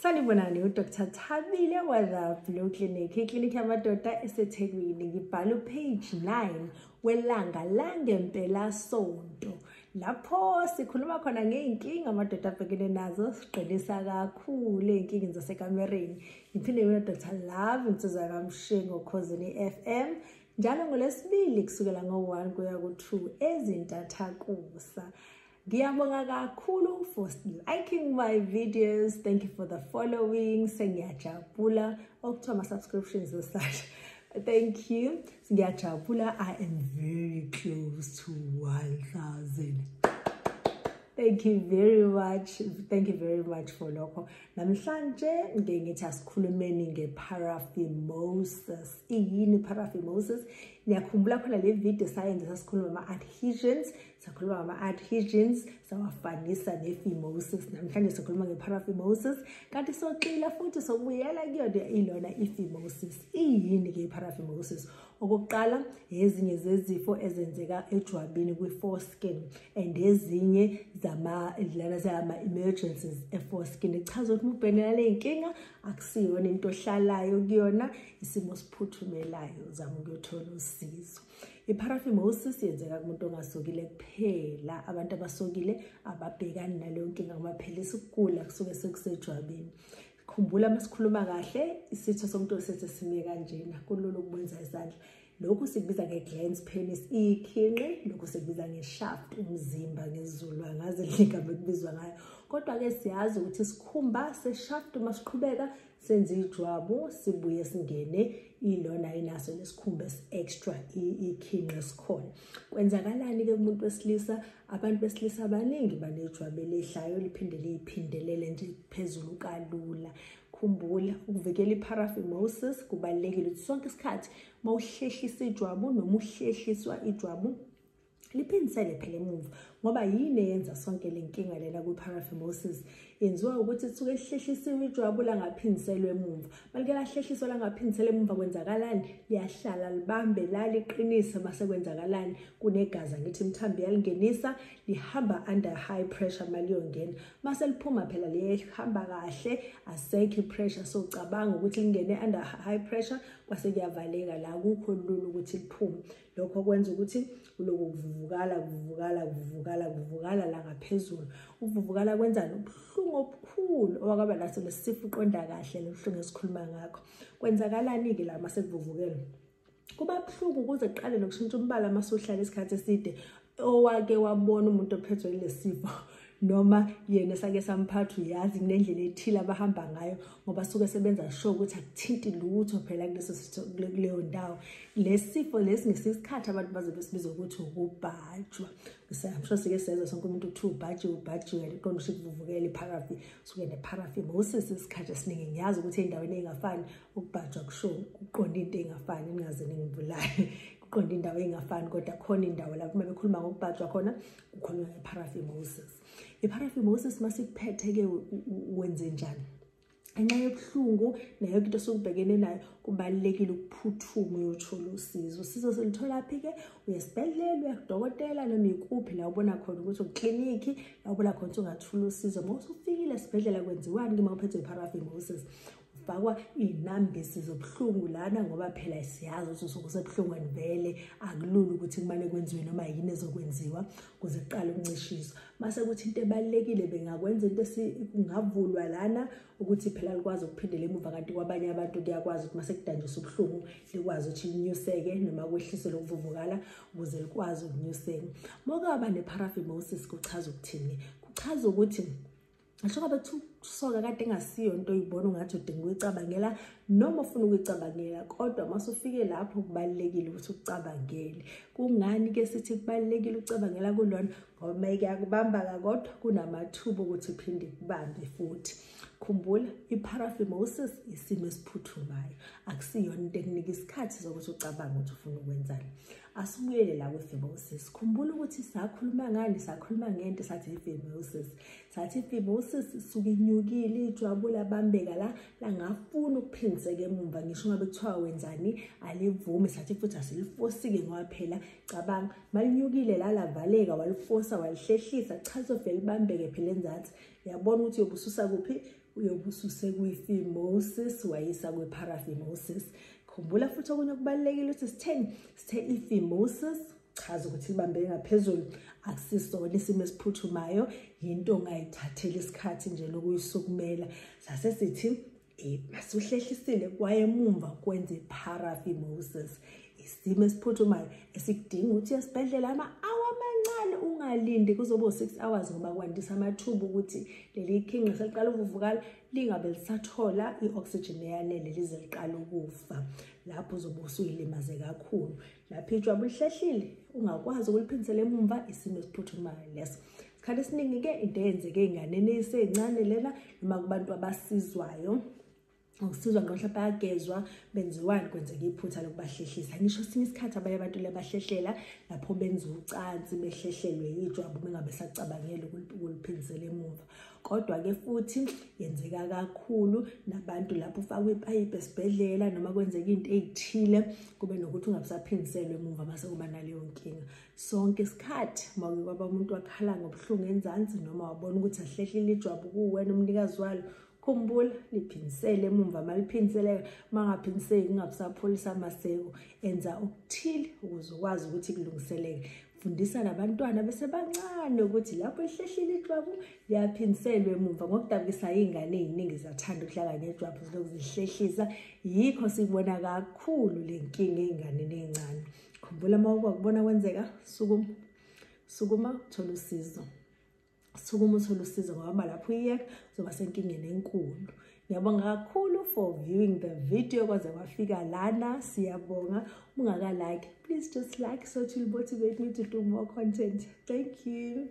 Sanibonani uDr. Thabile waLavu Clinic. Iclinic yamadoda eseThekwini. Ngibhala page 9 welanga langempela sonto. Lapho sikhuluma khona ngeenkinga amadoda abhekene nazo, siqinisa kakhulu einkinga zasekamereni. Ngiphinde mina Dr. Love insizwa kaMshengo Khosini FM. Njalo ngoLwesibili kusukela ngo-1 kuya ku-2 ezintathakusa. Ngiyabonga kakhulu for liking my videos. Thank you for the following. Sengiyajabula okuthiwa ama-subscriptions as such. Thank you. Ngiyajabula. I am very close to 1,000. Thank you very much. Thank you very much for lokho. Namhlanje ngithi asikhulumeni nge-paraphymosis. Yini paraphymosis? Ngiyakhumbula khona le video science sasikhuluma ama-adhesions, sakhuluma ama-adhesions, sawafanisa ne-phimosis. Namhlanje sikhuluma nge-paraphymosis. Kanti soxila futhi sobuyela kuyona ilona i-phimosis. Yini ke i-paraphymosis? Okokuqala, ezinye zezifo ezenzeka ejwabini kwi-foreskin and ezinye zama-emergencies e-foreskin. Ichaza ukuthi ubhenela le nkinga akusiyona into ohlalayo kuyona, isimo siphuthumelayo, zama ukuyothola usizo. I-paraphymosis yenzeka kumuntu ongasokile kuphela. Abantu abasokile ababhekani naleyo nkinga ngamaphilisi ukugula kusuke sekusejwabini. Khumbula masikhuluma kahle isitho somuntu osethe sime kanjena kulula ukubonza isandla. Lokhu sikubiza nge-glans penis ikhinqi, lokhu sikubiza nge-shaft umzimba ngesiZulu, angazi ligama ekubizwa ngayo. Kodwa ke siyazi ukuthi isikhumba se-shaft masiqhubeka senze ijwabu sibuye singene ilona inaso lesikhumba extra ikhinqi esikhona. Kwenzakalani ke kumuntu wesilisa? Abantu besilisa abaningi banejwabu elihlayo liphinde liphindelele nje phezulu kalula. Khumbula ukuvikela i-paraphymosis kubalulekile ukuthi sonke isikhathi mawuhlehlisa ijwabu noma uhlehliswa ijwabu liphindisele phela emuva, ngoba yini eyenza sonke le nkinga lela kwi-paraphymosis? Yenziwa ukuthi isuke ehlehlisiwe ijwabu langaphindiselwe emuva. Malike lahlehlisiwe langaphindisele emuva kwenzakalani? Liyahlala libambe la liqinise base kwenzakalani? Kunegazi ngithi imthambo yalingenisa lihamba under high pressure maliyongena. Mase liphuma phela lihamba kahle, asekho pressure so ucabanga ukuthi lingene under high pressure kwase kuyavaleka la akukho lula ukuthi liphume. Lokho kwenza ukuthi uloku kuvuvukala la ngaphezulu. Ukuvuvukala kwenzani? Ubuhlungu obukhulu owakaba naso lesifo uqonda kahle lobuhlungu esikhuluma ngakho. Kwenzakalani ke la mase kuvuvukela? Kuba buhlungu ukuze kuqale nokushintsha umbala mase uhlala isikhathi eside. Owake wabona umuntu ophethwe lesifo noma yena sake samphatha uyazi kunendlela ethile abahamba ngayo ngoba suke sebenza sure ukuthi akuthinti lutho phela kuleyo ndawo. Lesifo lesi ngesikhathi abantu bazobe besibiza ukuthi ukubhajwa. Ngisho sike senza sonke umuntu uthi ubhajiwe liqonda ukuthi kuvuvukela i-paraphy suke ne-paraphymosis isikhathi esiningi. Ngiyazi ukuthi endaweni engafani ukubhajwa kusho uqonda into engafani, ningaze ningibulale. Kuqonda indawo engafani kodwa khona indawo lapho uma bekhuluma ngokubhajwa khona kukhulunywa nge-paraphymosis. I-paraphymosis masikuphethe ke wenze njani? Ngenxa yobuhlungu nayo into osukubhekene nayo kubalulekile ukuphuthuma uyothola usizo. Usizo silithola phi ke? Uyesibhedlela, uyakudokotela noma ikuphi la ubona khona ukuthi ukliniki la ubona khona ukuthi ungathola usizo. Mawusufikile esibhedlela kwenziwani ke mawuphethwe i-paraphymosis? Ufakwa inambisi zobuhlungu lana ngoba phela siyazi ukuthi usukusebuhlungweni vele akulula ukuthi kumane kwenziwe noma yini ezokwenziwa kuze kuqale ukuncishiswa. Mase ukuthi into ebalekile bengakwenza into esingavulwa lana ukuthi phela likwazi ukuphindela emuva, kanti kwabanye abantu kuyakwazi ukuthi mase kudanjiswa ubuhlungu likwazi ukuthi linyuseke noma kwehliswe lokuvuvukala ukuze likwazi ukunyuseka. Mokaba ne-paraphymosis kuchaza ukuthini? Kuchaza ukuthi asho ngabe soka kade engasiyo into oyibona ungathi udinga ukuyicabangela noma ufuna ukuyicabangela, kodwa mase ufike lapho kubalekile ukuthi ucabangele. Kungani ke sithi kubalekile ucabangela kulona? Ngoba mayike yakubamba kodwa kunamathuba ukuthi uphinde kubambe futhi. Khumbula i-paraphymosis isimo esiphuthumayo, akusiyona into ekunika isikhathi sokuthi ucabange ukuthi ufuna ukwenzani. Asibuyele la kwi-phimosis. Khumbula ukuthi sakhuluma ngani? Sakhuluma ngento sathi i-phimosis. Sathi i-phimosis isuke inyukile ijwabu labambeka la langafuna ukuphindiseka emuva. Ngisho ngabe kuthiwa wenzani alivumi. Sathi futhi asilifosike ngoba phela cabanga malinyukile la lavaleka walifosa walihlehlisa chaza vele libambeke phela enzansi. Uyabona ukuthi uyobususa kuphi? uyobususe kwi-phimosis wayisa kwi-paraphymosis. Khumbula futhi okunye kubalulekile ukuthi sithe i-phimosis chaza ukuthi ibambe ngaphezulu akusisona isimo esiphuthumayo, yinto ongayithathela isikhathi nje lokuyisukumela. Sase sithi masuhlehlisile kwaye emumva kwenza i-paraphymosis, isimo esiphuthumayo esikudinga ukuthi esibhedlela ama-hour amancane, ungalindi kuzoba 6 hours ngoba kwandisa amathuba ukuthi leli khinqa seliqala ukuvuvukala lingabe lisathola i-oxygen eyanele lize liqala ukufa. Lapho uzobe usuyilimaze kakhulu. Lapho ijwabu lihlehlile ungakwazi ukuliphindisela emumva, isimo esiphuthumayo leso. Isikhathi esiningi-ke into eyenzeke ey'nganeni ey'sencane lena noma kubantu abasizwayo, ukusizwa noma mhlawumbe bayagezwa benziwani kwenzeka iphutha lokubahlehlisa. Ngisho sinye isikhathi abanye abantu lebahlehlela lapho benza ucansi behlehlelwe ijwabu bengabe sacabangela ukuliphindisela emumva. Kodwa-ke futhi yenzeka kakhulu nabantu lapho ufakwe ipayipi esibhedlela noma kwenzeka into ey'thile kube nokuthi ungabusaphindiselwe emumva mase kuba naleyo nkinga. Sonke isikhathi uma kwaba umuntu wakhala ngobuhlungu enzansi noma wabona ukuthi ahlehlile ijwabu kuwena umnikazi walo, khumbula liphindisele emumva. Maliphindisele mangaphindiseki kungabusapholisa amaseko, enza okuthile ukuze ukwazi ukuthi kulungiseleke. Fundisa nabantwana besebancane ukuthi lapho ihlehlile ijwabu liyaphindiselwa emumva. Ngokudabukisa iy'ngane ey'ningi ziyathanda ukuhlala ngejwabu zilokhu zihlehlisa, yikho sikubona kakhulu le nkinga ey'nganeni ey'ncane. Khumbula uma ukubona kwenzeka, sukuma uthola usizo. Sukuma uthole usizo ngoba lapho uyeka uzoba senkingeni enkulu. Ngiyabonga kakhulu for viewing the video kwaze kwafika lana. Siyabonga. Ungaka like, please just like so it will motivate me to do more content. Thank you.